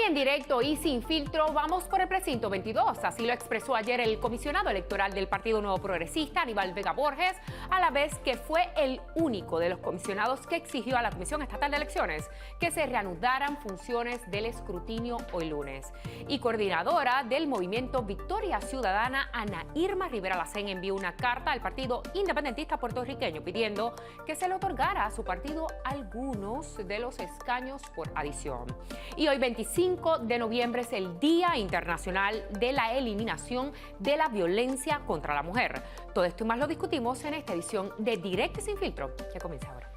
en directo y sin filtro, vamos por el precinto 22. Así lo expresó ayer el comisionado electoral del Partido Nuevo Progresista, Aníbal Vega Borges, a la vez que fue el único de los comisionados que exigió a la Comisión Estatal de Elecciones que se reanudaran funciones del escrutinio hoy lunes. Y coordinadora del movimiento Victoria Ciudadana, Ana Irma Rivera Lacén, envió una carta al Partido Independentista puertorriqueño pidiendo que se le otorgara a su partido algunos de los escaños por adición. Y hoy 25 de noviembre es el Día Internacional de la Eliminación de la Violencia contra la Mujer. Todo esto y más lo discutimos en esta edición de Directo y Sin Filtro, que comienza ahora.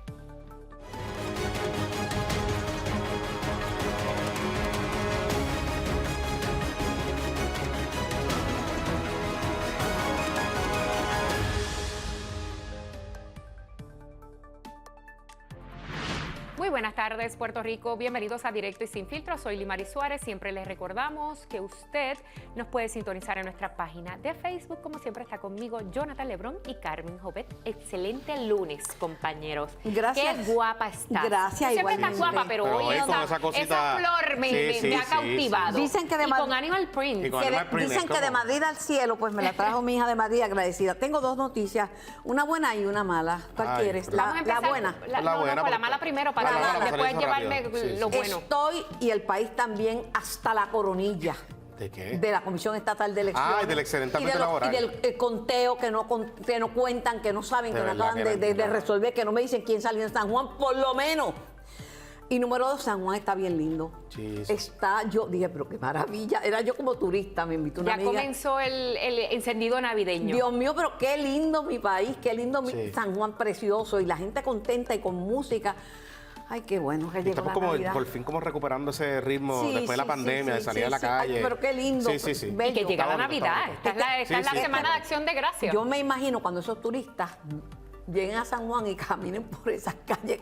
Muy buenas tardes, Puerto Rico. Bienvenidos a Directo y Sin Filtro. Soy Limari Suárez. Siempre les recordamos que usted nos puede sintonizar en nuestra página de Facebook. Como siempre está conmigo Jonathan Lebrón y Carmen Jovet. Excelente lunes, compañeros. Gracias. Qué guapa estás. Gracias, siempre igualmente. estás guapa, pero hoy esa flor me ha cautivado. Dicen que de con Animal Print. Dicen que de Madrid al cielo, pues me la trajo mi hija de Madrid, agradecida. Tengo dos noticias, una buena y una mala. ¿Cuál quieres? La buena. La mala primero para después llevarme lo bueno. Estoy, y el país también, hasta la coronilla. ¿De qué? De la Comisión Estatal de Elecciones. Ah, y del excedente laboral. Y del conteo que no cuentan, que no saben, que no acaban de resolver, que no me dicen quién salió en San Juan, por lo menos. Y número 2, San Juan está bien lindo. Sí. Yo dije, pero qué maravilla. Era yo como turista, me invitó una amiga. Ya comenzó el encendido navideño. Dios mío, pero qué lindo mi país, qué lindo mi San Juan precioso. Y la gente contenta y con música. Ay, qué bueno que llegó Estamos la como, Navidad. por fin como recuperando ese ritmo después de la pandemia, de salir a la calle. Ay, pero qué lindo. Y que llega la Navidad. Esta es la semana de Acción de Gracias. Yo me imagino cuando esos turistas lleguen a San Juan y caminen por esas calles,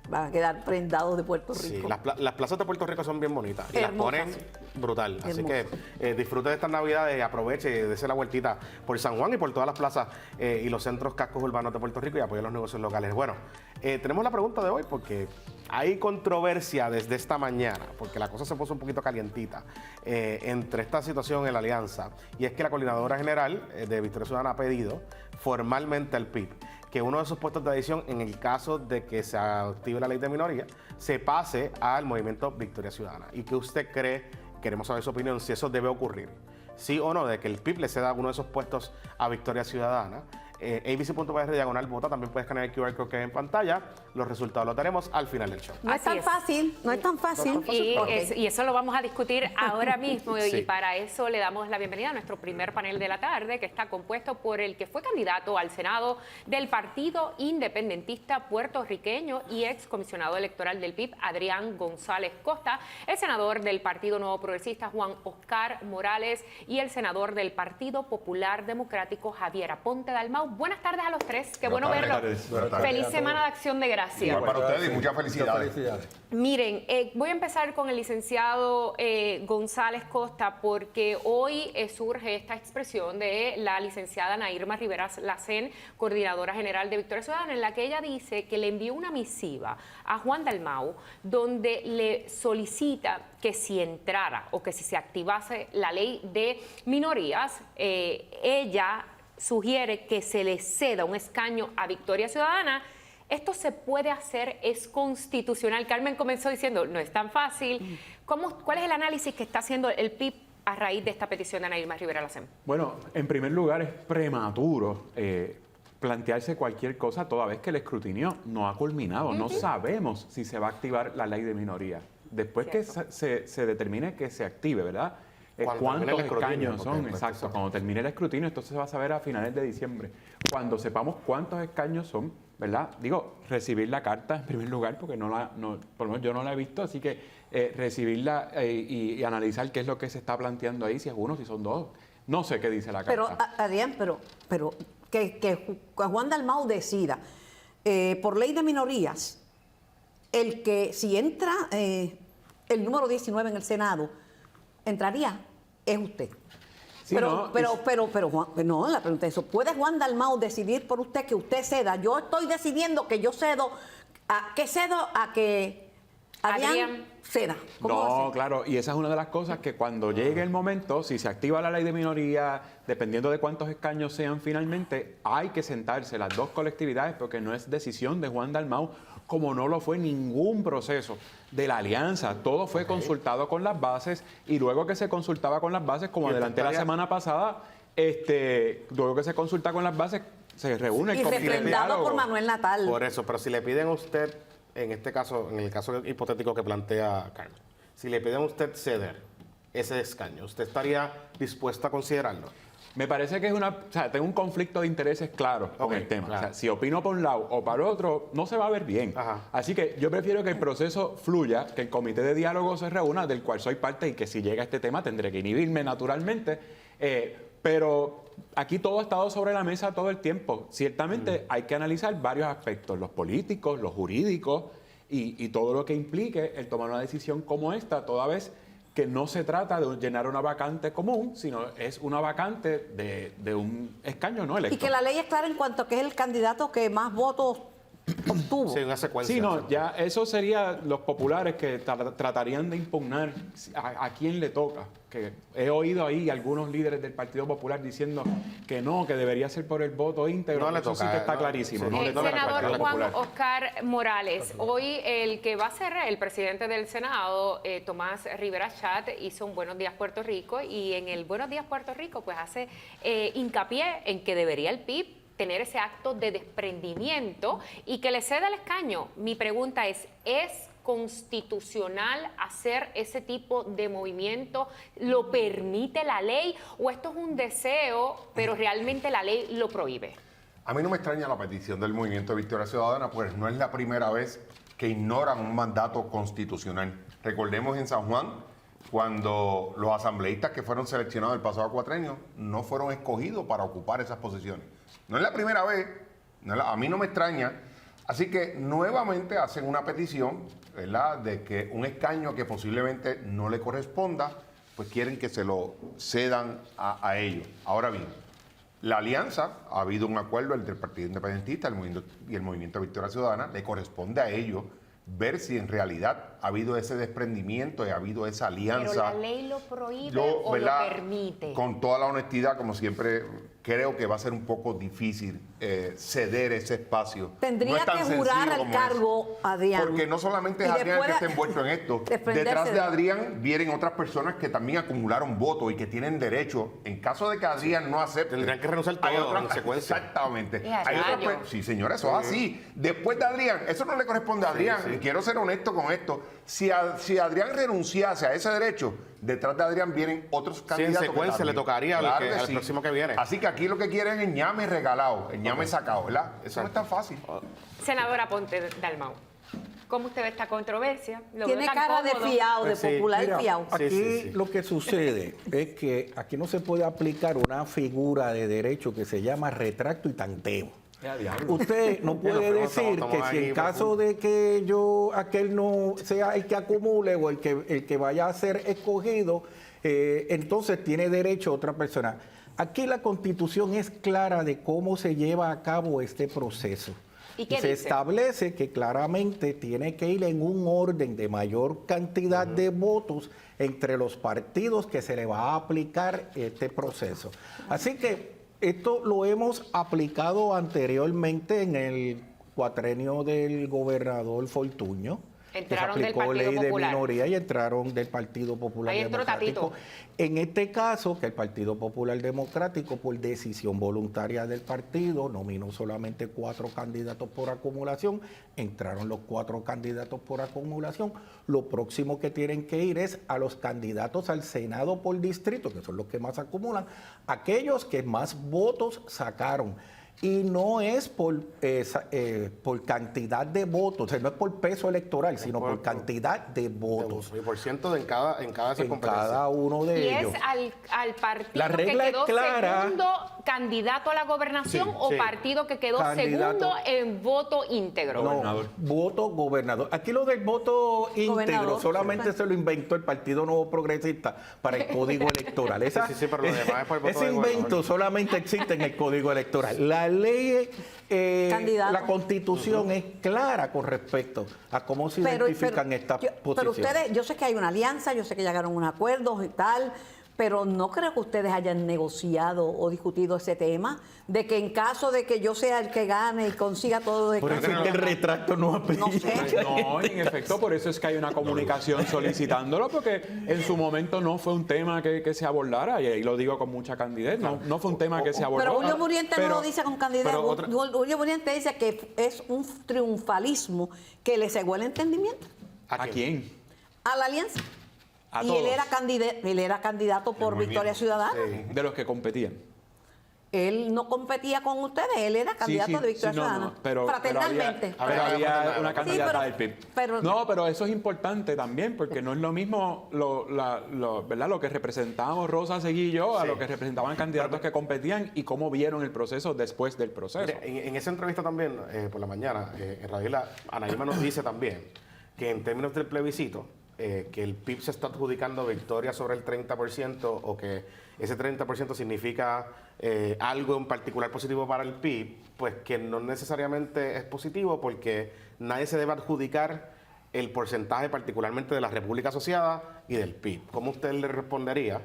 van a quedar prendados de Puerto Rico. Sí, las plazas de Puerto Rico son bien bonitas y las ponen brutal. Así que disfrute de estas Navidades, aproveche y dése la vueltita por San Juan y por todas las plazas y los centros cascos urbanos de Puerto Rico y apoye los negocios locales. Bueno, tenemos la pregunta de hoy porque hay controversia desde esta mañana, porque la cosa se puso un poquito calientita entre esta situación en la alianza, y es que la coordinadora general de Victoria Ciudadana ha pedido formalmente al PIB que uno de esos puestos de adición, en el caso de que se active la ley de minoría, se pase al movimiento Victoria Ciudadana. ¿Y qué usted cree? Queremos saber su opinión, si eso debe ocurrir. Sí o no, de que el PIB le ceda uno de esos puestos a Victoria Ciudadana. abc.pr/vota, también puedes escanear el QR code que hay en pantalla. Los resultados los daremos al final del show. No es tan fácil, no es tan fácil. Y eso lo vamos a discutir ahora mismo. Y para eso le damos la bienvenida a nuestro primer panel de la tarde, que está compuesto por el que fue candidato al Senado del Partido Independentista puertorriqueño y ex comisionado electoral del PIB, Adrián González Costa, el senador del Partido Nuevo Progresista, Juan Oscar Morales, y el senador del Partido Popular Democrático, Javier Aponte Dalmau. Buenas tardes a los tres, qué bueno verlos. Feliz semana de Acción de Gracias. Igual para ustedes y muchas felicidades. Miren, voy a empezar con el licenciado González Costa, porque hoy surge esta expresión de la licenciada Ana Irma Rivera Lacén, coordinadora general de Victoria Ciudadana, en la que ella dice que le envió una misiva a Juan Dalmau donde le solicita que si entrara o que si se activase la ley de minorías, ella sugiere que se le ceda un escaño a Victoria Ciudadana. Esto se puede hacer, es constitucional. Carmen comenzó diciendo, no es tan fácil. ¿Cuál es el análisis que está haciendo el PIB a raíz de esta petición de Ana Irma Rivera Lacén? Bueno, en primer lugar es prematuro plantearse cualquier cosa toda vez que el escrutinio no ha culminado. No sabemos si se va a activar la ley de minoría. Después que se determine que se active, ¿verdad? ¿Cuántos escaños son? Exacto, cuando termine el escrutinio, esto se va a saber a finales de diciembre. Cuando sepamos cuántos escaños son, ¿verdad? Digo, recibir la carta en primer lugar, porque por lo menos yo no la he visto, así que recibirla y analizar qué es lo que se está planteando ahí, si es uno, si son dos. No sé qué dice la carta. Pero, Adrián, pero que Juan Dalmau decida, por ley de minorías, el que si entra el número 19 en el Senado, entraría, es usted. Sí, pero Juan, no, la pregunta es eso. ¿Puede Juan Dalmau decidir por usted que usted ceda? Yo estoy decidiendo que yo cedo, que Adrián ceda. ¿Cómo va a No, ser? claro, y esa es una de las cosas que cuando llegue el momento, si se activa la ley de minoría, dependiendo de cuántos escaños sean finalmente, hay que sentarse las dos colectividades porque no es decisión de Juan Dalmau, como no lo fue ningún proceso de la alianza. Todo fue consultado con las bases y luego que se consultaba con las bases, como ¿Y adelanté la estaría- semana pasada, luego que se consulta con las bases, se reúne el Y comité de refrendado diálogo. por Manuel Natal. Por eso, pero si le piden a usted, en este caso, en el caso hipotético que plantea Carmen, si le piden a usted ceder ese escaño, ¿usted estaría dispuesto a considerarlo? Me parece que tengo un conflicto de intereses claro con Ok, el tema. claro. O sea, si opino por un lado o para otro, no se va a ver bien. Ajá. Así que yo prefiero que el proceso fluya, que el comité de diálogo se reúna, del cual soy parte y que si llega este tema tendré que inhibirme naturalmente. Pero aquí todo ha estado sobre la mesa todo el tiempo. Ciertamente hay que analizar varios aspectos, los políticos, los jurídicos y todo lo que implique el tomar una decisión como esta, toda vez que no se trata de llenar una vacante común, sino es una vacante de un escaño no electo. Y que la ley es clara en cuanto a que es el candidato que más votos obtuvo. Sí, una secuencia. Sí, no, ya eso sería los populares que tratarían de impugnar a quién le toca. Que he oído ahí algunos líderes del Partido Popular diciendo que no, que debería ser por el voto íntegro. No le Eso toca, sí que está no, clarísimo. sí. No le toca al Senador Partido Juan Popular. Oscar Morales, hoy el que va a ser el presidente del Senado, Tomás Rivera Chat, hizo un Buenos Días Puerto Rico y en el Buenos Días Puerto Rico pues hace hincapié en que debería el PIB tener ese acto de desprendimiento y que le ceda el escaño. Mi pregunta ¿es constitucional hacer ese tipo de movimiento? ¿Lo permite la ley o esto es un deseo, pero realmente la ley lo prohíbe? A mí no me extraña la petición del Movimiento de Victoria Ciudadana, pues no es la primera vez que ignoran un mandato constitucional. Recordemos en San Juan, cuando los asambleístas que fueron seleccionados el pasado cuatrenio no fueron escogidos para ocupar esas posiciones. No es la primera vez, a mí no me extraña. Así que nuevamente hacen una petición, ¿verdad?, de que un escaño que posiblemente no le corresponda, pues quieren que se lo cedan a ellos. Ahora bien, la alianza, ha habido un acuerdo entre el Partido Independentista y el Movimiento de Victoria Ciudadana, le corresponde a ellos ver si en realidad ha habido ese desprendimiento y ha habido esa alianza. ¿Pero la ley lo prohíbe Yo, o ¿verdad?, lo permite? Con toda la honestidad, como siempre, creo que va a ser un poco difícil ceder ese espacio. Tendría No es tan que jurar sencillo al como cargo Adrián. Porque no solamente es Y Adrián el que después está envuelto en esto. desprenderse Detrás de de- Adrián vienen otras personas que también acumularon votos y que tienen derecho. En caso de que Adrián no acepte, Tendrían que renunciar hay todo otras- en secuencia. Exactamente. Y a Hay otras rayos. sí, señora, eso es así. Después de Adrián, eso no le corresponde a Adrián. sí. Y quiero ser honesto con esto. Si Adrián renunciase a ese derecho, detrás de Adrián vienen otros Sí, en candidatos. que secuencia también- le tocaría al Claro que al sí. próximo que viene. Así que aquí lo que quieren es ñame regalado, el ñame sacado, ¿verdad? Eso no es tan fácil. Senadora Ponte Dalmau, ¿cómo usted ve esta controversia? ¿Lo Tiene veo tan cara de cómodo? fiado, de Pues sí. popular Mira, fiado. Sí, aquí sí, sí. lo que sucede es que aquí no se puede aplicar una figura de derecho que se llama retracto y tanteo. Ya, diablo. Usted no puede pero decir estamos que si ahí, en caso de que aquel no sea el que acumule o el que vaya a ser escogido, entonces tiene derecho otra persona. Aquí la Constitución es clara de cómo se lleva a cabo este proceso. ¿Y qué se dice? establece que claramente tiene que ir en un orden de mayor cantidad de votos entre los partidos que se le va a aplicar este proceso. Así que esto lo hemos aplicado anteriormente en el cuatrenio del gobernador Fortuño. Entraron que se del aplicó Partido ley de Popular. minoría y entraron del Partido Popular Ahí entró Democrático. Tatito. En este caso, que el Partido Popular Democrático, por decisión voluntaria del partido, nominó solamente 4 candidatos por acumulación, entraron los 4 candidatos por acumulación. Lo próximo que tienen que ir es a los candidatos al Senado por distrito, que son los que más acumulan, aquellos que más votos sacaron. Y no es por cantidad de votos, o sea, no es por peso electoral, sino por cantidad de votos Y por ciento en cada en circunferencia. cada uno de Y ellos. es al partido La regla que es quedó clara. segundo candidato a la gobernación Sí, o sí. partido que quedó Candidato. segundo en voto íntegro? Gobernador. Voto gobernador. Aquí lo del voto íntegro Gobernador, solamente sí. se lo inventó el Partido Nuevo Progresista para el Código Electoral. Esa- Sí, pero lo demás es por el voto ese de invento gobernador. solamente existe en el Código Electoral. La ley, Candidato. la Constitución es clara con respecto a cómo se identifican estas pero posiciones. ustedes, yo sé que hay una alianza, yo sé que llegaron a un acuerdo y tal, pero no creo que ustedes hayan negociado o discutido ese tema de que en caso de que yo sea el que gane y consiga todo de Por eso es que el retracto no aplica. No sé. No, en efecto, por eso es que hay una comunicación solicitándolo, porque en su momento no fue un tema que se abordara, y ahí lo digo con mucha candidez, no fue un tema que se abordó. Pero Julio Muriente no Pero- lo dice con candidez. pero otra- Julio Muriente dice que es un triunfalismo que le cegó el entendimiento ¿A quién? a la alianza. A Y todos. él era candidato por Victoria Ciudadana. De los que competían. Él no competía con ustedes, él era candidato de Victoria Ciudadana. pero fraternalmente. había una Sí, candidata pero- del PIB. pero- No, pero eso es importante también, porque no es lo mismo ¿verdad? Lo que representábamos Rosa Seguí y yo a lo que representaban candidatos que competían y cómo vieron el proceso después del proceso. Mire, en esa entrevista también, por la mañana, en Radio Isla, Anaíma nos dice también que en términos del plebiscito, que el PIB se está adjudicando victoria sobre el 30% o que ese 30% significa algo en particular positivo para el PIB, pues que no necesariamente es positivo porque nadie se debe adjudicar el porcentaje particularmente de la República Asociada y del PIB. ¿Cómo usted le respondería,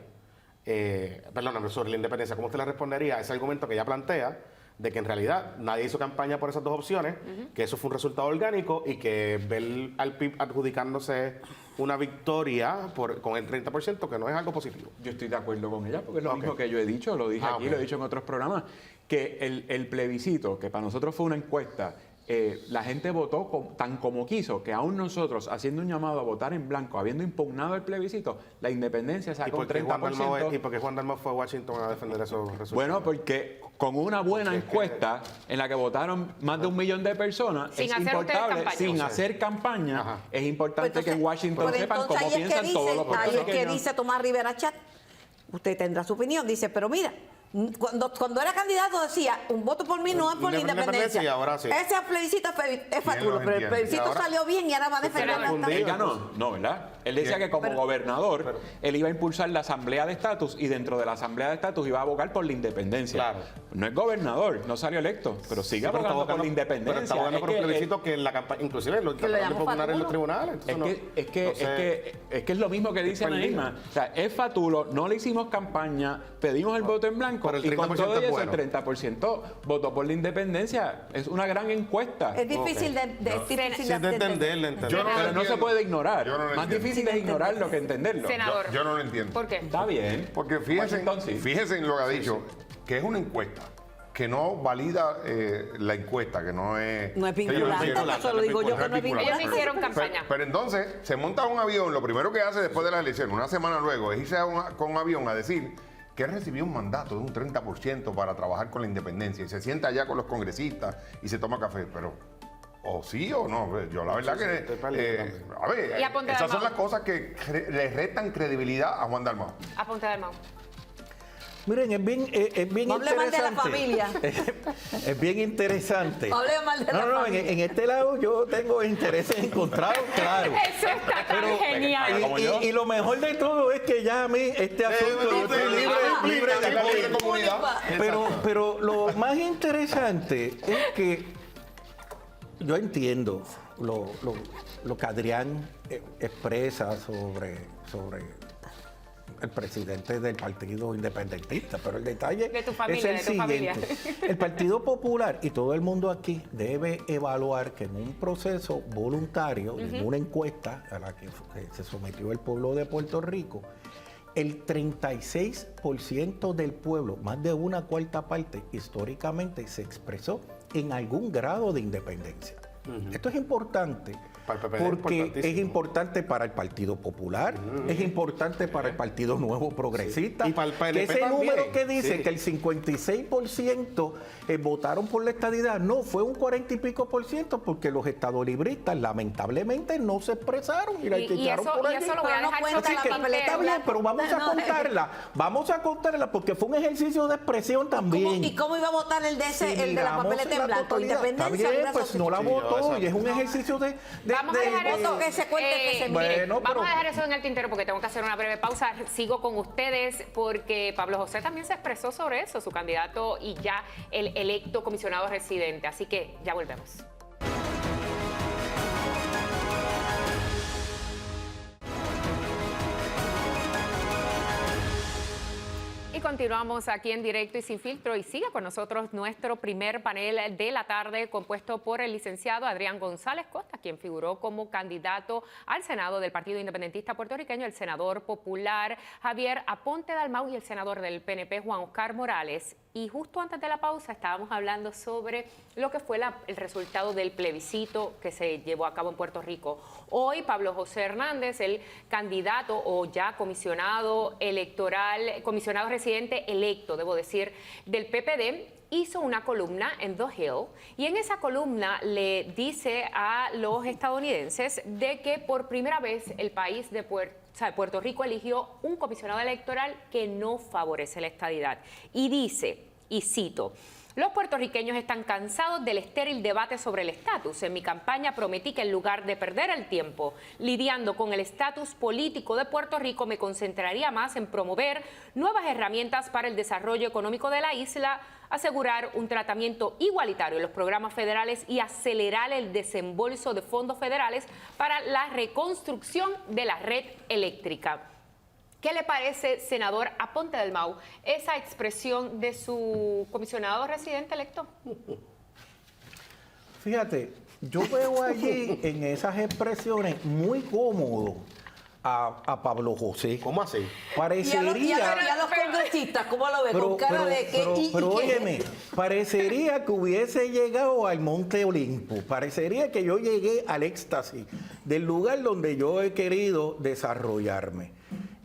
perdóname, sobre la independencia, cómo usted le respondería a ese argumento que ella plantea de que en realidad nadie hizo campaña por esas dos opciones, que eso fue un resultado orgánico y que ver al PIB adjudicándose una victoria con el 30%, que no es algo positivo? Yo estoy de acuerdo con ella, porque es lo Ok. mismo que yo he dicho, lo dije aquí, Ok. lo he dicho en otros programas, que el plebiscito, que para nosotros fue una encuesta, la gente votó tan como quiso, que aún nosotros, haciendo un llamado a votar en blanco, habiendo impugnado el plebiscito, la independencia ¿Y saca un por qué Juan 30%. Dalmau fue a Washington a defender esos resultados? Bueno, porque con una buena encuesta en la que votaron más de 1 millón de personas, Sin es hacer ustedes importante, campaña. sin hacer campaña, Ajá. es importante Pues que en entonces- Washington pues sepan entonces cómo ahí es que piensan todos los ahí es que puertorriqueños. dice Tomás Rivera Chat, usted tendrá su opinión, dice, pero mira, cuando era candidato decía, un voto por mí no es por la independencia. Y ahora sí. Ese plebiscito es fatulo, los pero el entiende? plebiscito Y ahora- salió bien y ahora va a defender Pero la confundido. Él ganó, no, ¿verdad? Él decía que como gobernador, él iba a impulsar la asamblea de estatus y dentro de la asamblea de estatus iba a abogar por la independencia. Claro. No es gobernador, no salió electo, pero sigue Pero está abogando por la independencia. Pero está abogando Es por un que, plebiscito que en la campaña, inclusive lo le trataron de llamó impugnar en los fatulo. tribunales. Entonces Es que es lo mismo que dice perdido. Anaíma. O sea, es fatulo, no le hicimos campaña, pedimos el voto en blanco Pero el y con 30% todo es eso bueno. el 30% votó por la independencia. Es una gran encuesta. Es difícil Ok. de es difícil Sí, de entenderle. Yo no lo Pero no se entiendo. puede ignorar. Yo no lo Más entiendo. difícil es ignorarlo que entenderlo. Senador. Yo no lo entiendo. ¿Por qué? Está bien. Porque fíjense, Washington, sí. fíjense en lo que ha dicho, que es una encuesta, que no valida la encuesta, que no es... No es que ellos vinculante, hicieron- eso lo digo yo, que no es vinculante. Ellos hicieron Pero, campaña. pero entonces, se monta un avión, lo primero que hace después de las elecciones, una semana luego, es irse con un avión a decir que él recibió un mandato de un 30% para trabajar con la independencia y se sienta allá con los congresistas y se toma café, pero... O sí o no, yo la verdad estoy perdido que... también. a ver, Y a Ponte esas son Dalmau. las cosas que le restan credibilidad a Juan Dalmau. Apunte del Mau. Miren, es bien No hable mal de la interesante. familia. Es bien interesante. No hable mal de la No, familia. en este lado yo tengo intereses encontrados, claro. Eso está tan genial. como yo. Y lo mejor de todo es que ya a mí este asunto yo estoy libre de la ley de apoyo. comunidad. Pero lo más interesante es que yo entiendo lo que Adrián expresa sobre el presidente del Partido Independentista, pero el detalle De tu familia, es de el tu familia. siguiente. El Partido Popular y todo el mundo aquí debe evaluar que en un proceso voluntario, en una encuesta a la que se sometió el pueblo de Puerto Rico, el 36% del pueblo, más de una cuarta parte, históricamente se expresó en algún grado de independencia. Esto es importante Para el PPD porque es importantísimo. importante para el Partido Popular, es importante para el Partido Nuevo Progresista. Sí. Y para el PNP que ese también. número que dice Sí. que el 56% votaron por la estadidad, no, fue un 40 y pico por ciento, porque los estadolibristas lamentablemente no se expresaron y la echaron por y allí. eso lo voy a Pero no dejar cuenta sobre Así el que papeleta está bien, blanca. pero vamos a contarla porque fue un ejercicio de expresión también. ¿Y cómo iba a votar el de ese, Si el de la miramos papeleta en blanco? totalidad, Independencia. está bien, Libre pues no la Asociación. votó Sí, y es un ejercicio de Vamos a dejar eso. voto que se cuente que se miren, Bueno, vamos pero- a dejar eso en el tintero porque tengo que hacer una breve pausa. Sigo con ustedes porque Pablo José también se expresó sobre eso, su candidato y ya el electo comisionado residente. Así que ya volvemos. Y continuamos aquí en directo y sin filtro y sigue con nosotros nuestro primer panel de la tarde compuesto por el licenciado Adrián González Costa, quien figuró como candidato al Senado del Partido Independentista Puertorriqueño, el senador popular Javier Aponte Dalmau y el senador del PNP Juan Oscar Morales. Y justo antes de la pausa estábamos hablando sobre lo que fue el resultado del plebiscito que se llevó a cabo en Puerto Rico. Hoy Pablo José Hernández, el candidato o ya comisionado electoral, comisionado residente electo, debo decir, del PPD, hizo una columna en The Hill y en esa columna le dice a los estadounidenses de que por primera vez el país de Puerto Rico eligió un comisionado electoral que no favorece la estadidad. Y dice, y cito, los puertorriqueños están cansados del estéril debate sobre el estatus. En mi campaña prometí que en lugar de perder el tiempo lidiando con el estatus político de Puerto Rico, me concentraría más en promover nuevas herramientas para el desarrollo económico de la isla, asegurar un tratamiento igualitario en los programas federales y acelerar el desembolso de fondos federales para la reconstrucción de la red eléctrica. ¿Qué le parece, senador Aponte Dalmau, esa expresión de su comisionado residente electo? Fíjate, yo veo allí en esas expresiones muy cómodo a Pablo José. ¿Cómo así? Y a Parecería... los congresistas, ¿cómo lo ve? Con cara de que... pero óyeme, parecería que hubiese llegado al Monte Olimpo, parecería que yo llegué al éxtasis del lugar donde yo he querido desarrollarme.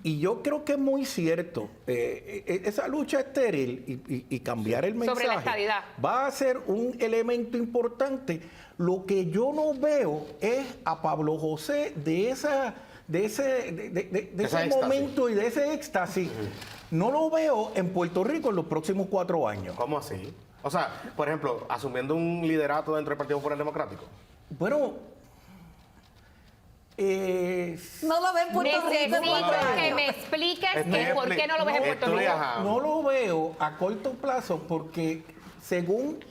Y yo creo que es muy cierto, esa lucha estéril y cambiar el mensaje Sobre la estadidad va a ser un elemento importante. Lo que yo no veo es a Pablo José de ese momento y de ese éxtasis. No lo veo en Puerto Rico en los próximos 4 años. ¿Cómo así? O sea, por ejemplo, asumiendo un liderato dentro del Partido Popular Democrático. Bueno, No lo ven en Puerto Rico en 4 Necesito que años. me expliques que por qué no lo ves en Puerto Rico. no lo veo a corto plazo porque según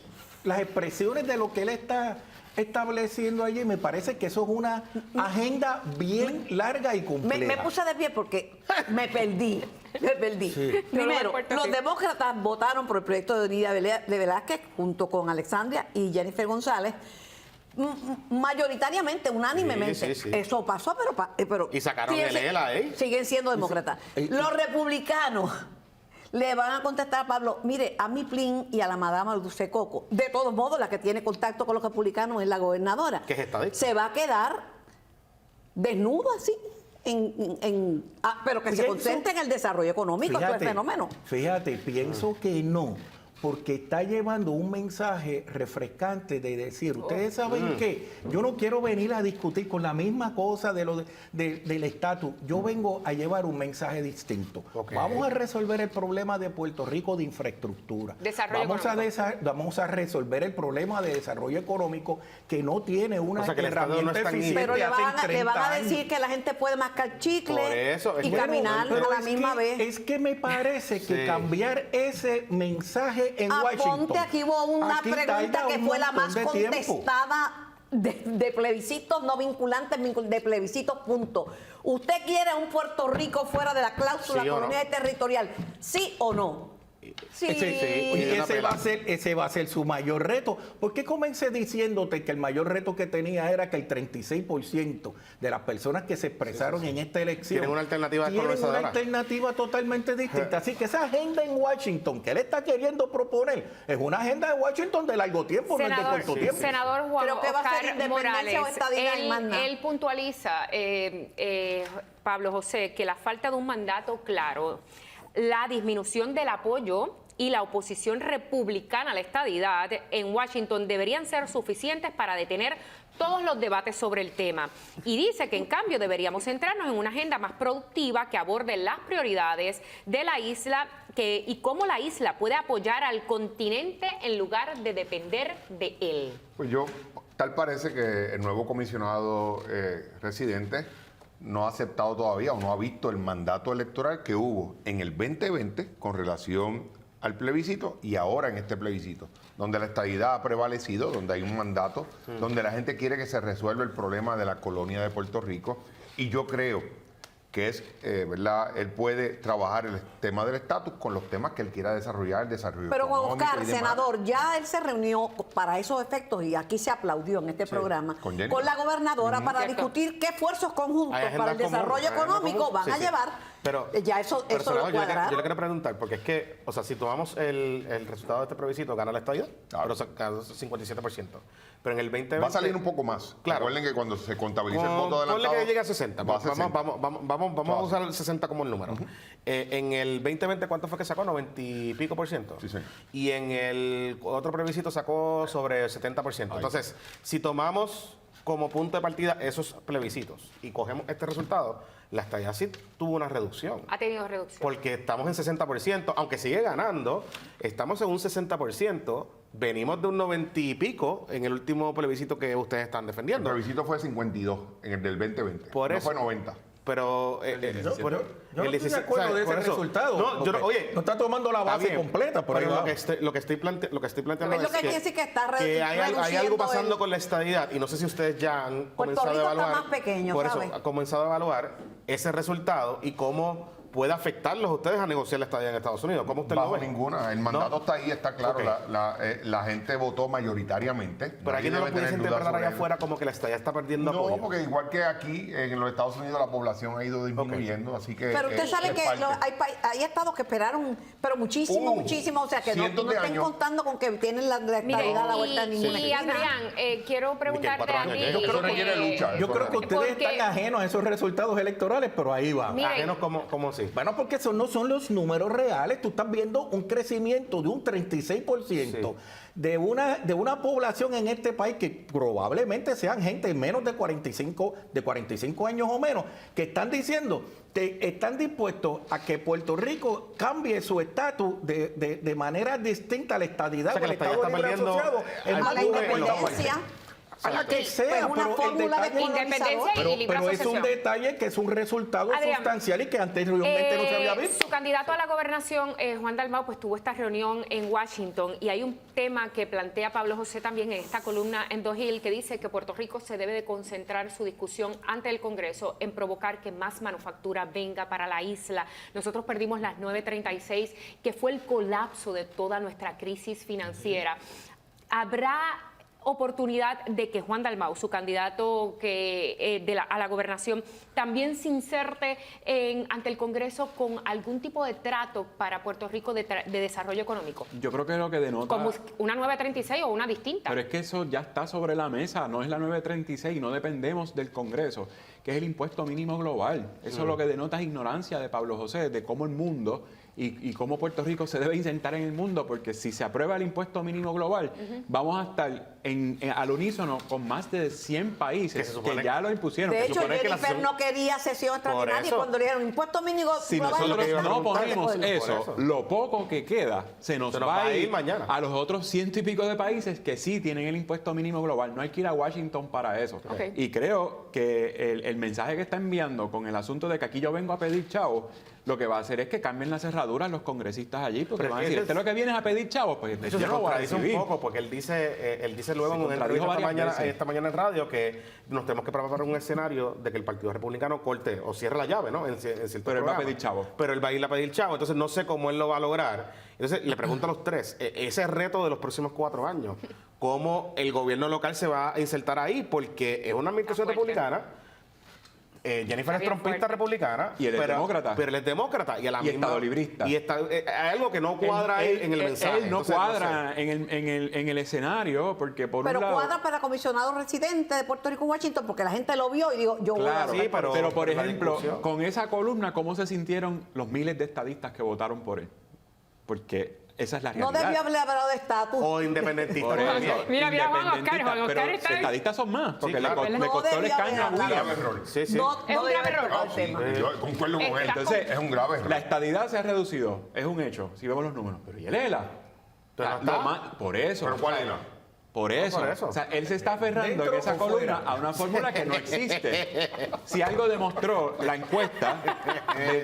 las expresiones de lo que él está estableciendo allí, me parece que eso es una agenda bien larga y compleja. Me puse de pie porque me perdí. Sí. Primero, Puerto los Rico. demócratas votaron por el proyecto de unidad de Velázquez junto con Alexandria y Jennifer González. Mayoritariamente, unánimemente. Sí. Eso pasó, pero Y sacaron el ELA, ¿eh? siguen siendo demócratas. Los republicanos le van a contestar a Pablo, mire, a mi Plin y a la madama Dulce Coco, de todos modos, la que tiene contacto con los republicanos es la gobernadora. Que es estadista. Se va a quedar desnudo así, pero que se Pienso- concentre en el desarrollo económico, todo el fenómeno. Fíjate, pienso que no, porque está llevando un mensaje refrescante de decir, ustedes saben que yo no quiero venir a discutir con la misma cosa del estatus, yo vengo a llevar un mensaje distinto. Ok. Vamos a resolver el problema de Puerto Rico de infraestructura. Desarrollo Vamos a resolver el problema de desarrollo económico que no tiene una O sea, que el Estado no herramienta está en eficiente Pero le hace van a 30 decir años. que la gente puede mascar chicle Por eso, es y que- caminar Pero a la es misma que- vez. Es que me parece que Sí. cambiar ese mensaje en Washington. Aponte, aquí hubo una aquí pregunta tarda que un fue la montón más de tiempo. contestada de plebiscitos no vinculantes, de plebiscitos, punto. ¿Usted quiere un Puerto Rico fuera de la cláusula ¿Sí o no? colonial y territorial? ¿Sí o no? Sí. Y una pela. ese va a ser su mayor reto. ¿Por qué comencé diciéndote que el mayor reto que tenía era que el 36% de las personas que se expresaron en esta elección Tienen una alternativa tienen una colonizadora. alternativa totalmente distinta? Así que esa agenda en Washington que él está queriendo proponer es una agenda de Washington de largo tiempo, no es de corto tiempo. Senador Juan Creo que va a ser Oscar independencia Morales, o estadidad y más nada. él puntualiza, Pablo José, que la falta de un mandato claro, la disminución del apoyo y la oposición republicana a la estadidad en Washington deberían ser suficientes para detener todos los debates sobre el tema. Y dice que en cambio deberíamos centrarnos en una agenda más productiva que aborde las prioridades de la isla y cómo la isla puede apoyar al continente en lugar de depender de él. Pues tal parece que el nuevo comisionado residente no ha aceptado todavía o no ha visto el mandato electoral que hubo en el 2020 con relación al plebiscito y ahora en este plebiscito, donde la estadidad ha prevalecido, donde hay un mandato, donde la gente quiere que se resuelva el problema de la colonia de Puerto Rico. Y yo creo que es, ¿verdad? Él puede trabajar el tema del estatus con los temas que él quiera desarrollar, el desarrollo Pero Juan económico Oscar, y demás. senador, ya él se reunió para esos efectos y aquí se aplaudió en este programa con Jenny. con la gobernadora para Cierto. discutir qué esfuerzos conjuntos Hay para el agendas desarrollo comunes, hay económico agendas van a comunes. llevar. Pero, Ya eso lo senador, cuadraron. yo le quiero preguntar, porque es que, o sea, si tomamos el resultado de este plebiscito, gana la estadidad, Claro. pero gana 57%. Pero en el 2020... Va a salir un poco más. Claro. Recuerden que cuando se contabiliza el voto Ponle adelantado... que llegue a 60. va a 60. Vamos a usar el 60 como el número. En el 2020, ¿cuánto fue que sacó? 90 y pico por ciento. Sí, señor. Y en el otro plebiscito sacó sobre 70%. Entonces, si tomamos como punto de partida esos plebiscitos y cogemos este resultado, la estadidad sí tuvo una reducción. Ha tenido reducción. Porque estamos en 60%, aunque sigue ganando, estamos en un 60%, venimos de un 90 y pico en el último plebiscito que ustedes están El defendiendo. plebiscito fue 52 en el del 2020. Por no eso. fue 90. Pero Yo no el estoy de 16, acuerdo ¿sabes? de ese Por eso. resultado. No, yo no, porque oye, no está tomando la está base bien, completa, por ahí pero va. lo que estoy planteando Es lo que quiere decir que está hay algo reduciendo pasando el- con la estadidad y no sé si ustedes ya han Puerto comenzado a Rico está evaluar. más pequeño, por ¿sabe? eso, ha comenzado a evaluar ese resultado y cómo puede afectarlos a ustedes a negociar la estadía en Estados Unidos. ¿Cómo usted lo Bajo ve? ninguna. El mandato ¿No? está ahí, está claro. Ok. La gente votó mayoritariamente. Pero aquí no lo Nadie debe pudiese tener dudas interpretar allá sobre afuera como que la estadía está perdiendo No, apoyo. porque igual que aquí, en los Estados Unidos la población ha ido disminuyendo, así que... Pero usted sabe es que parte. hay estados que esperaron, pero muchísimo, muchísimo. O sea, que no cientos de estén años. contando con que tienen la Mire, estadidad a la vuelta de ninguna y esquina. Adrián, quiero preguntarte 4 a años, ti. yo creo que requiere lucha. Yo creo que ustedes Porque- están ajenos a esos resultados electorales, pero ahí va. Mira, Ajenos como así. Bueno, porque esos no son los números reales. Tú estás viendo un crecimiento de un 36% de una población en este país que probablemente sean gente menos de 45 años o menos, que están diciendo que están dispuestos a que Puerto Rico cambie su estatus de manera distinta a la estadidad O sea, que o al la estadidad Estado está Libre perdiendo Asociado en al A la alguna PUE en los independencia. a la que Pues sea, una pero el fórmula de detalle- Independencia pero, y libre pero es un asociación. detalle que es un resultado Adrián, sustancial y que anteriormente no se había visto. Su candidato a la gobernación, Juan Dalmau, pues tuvo esta reunión en Washington y hay un tema que plantea Pablo José también en esta columna en The Hill que dice que Puerto Rico se debe de concentrar su discusión ante el Congreso en provocar que más manufactura venga para la isla. Nosotros perdimos las 936, que fue el colapso de toda nuestra crisis financiera. ¿Habrá oportunidad de que Juan Dalmau, su candidato a la gobernación, también se inserte ante el Congreso con algún tipo de trato para Puerto Rico de desarrollo económico? Yo creo que lo que denota... Como una 936 o una distinta. Pero es que eso ya está sobre la mesa, no es la 936, no dependemos del Congreso, que es el impuesto mínimo global. Eso lo que denota es ignorancia de Pablo José, de cómo el mundo y cómo Puerto Rico se debe insertar en el mundo, porque si se aprueba el impuesto mínimo global, vamos a estar al unísono con más de 100 países Que se supone- que ya lo impusieron. De Se hecho, supone que la Jennifer sesión- no quería sesión extraordinaria eso. cuando le dijeron impuesto mínimo Si global, lo que nosotros iba a no preguntar. ponemos Por eso, eso. lo poco que queda se nos va a ir mañana. a los otros 100 y pico de países que sí tienen el impuesto mínimo global. No hay que ir a Washington para eso. Ok. Y creo que el mensaje que está enviando con el asunto de que aquí yo vengo a pedir chavos, lo que va a hacer es que cambien las cerraduras los congresistas allí, porque Pero van a es que decir, ese ¿este es lo que vienes a pedir chavos? Pues Eso yo se no voy a contradice un recibir. poco porque él dice dice luego Se en una contradijo entrevista varias veces. esta mañana en radio que nos tenemos que preparar un escenario de que el Partido Republicano corte o cierre la llave, ¿no? En cierto Pero él va a programa. pedir chavo. Pero él va a ir a pedir chavo, entonces no sé cómo él lo va a lograr. Entonces le pregunto a los tres, ese reto de los próximos 4 años, ¿cómo el gobierno local se va a insertar ahí? Porque es una administración Está fuerte. republicana. Jennifer Está es bien trompista fuerte. republicana. Y él es demócrata. Pero él es demócrata. Y, a la Y misma, estadolibrista. Y hay algo que no cuadra ahí en el mensaje. Él no Entonces, cuadra sé. en el escenario, porque por Pero un lado... cuadra para comisionado residente de Puerto Rico, Washington, porque la gente lo vio y digo, yo voy a Claro, votar sí, por él. pero por la ejemplo, discusión. con esa columna, ¿cómo se sintieron los miles de estadistas que votaron por él? Porque esa es la No realidad. debió haberle hablado de estatus. O independentista. Por eso, Mira, Juan Oscar, independentistas, Juan Oscar pero está ahí. estadistas son más, porque Sí, claro. le No costó el debía escaño a haber William. Grave error. Sí, sí. No, Es no un debe grave haber error. tocado el tema. Yo concuerdo con él. Entonces, es un grave error. la estadidad se ha reducido, es un hecho, si vemos los números. Pero ¿y el ELA? Pero no está. Por eso. ¿Pero cuál era? Por eso. por eso. O sea, él se está aferrando ¿Dentro en esa o columna fuera? a una fórmula que no existe. Si algo demostró la encuesta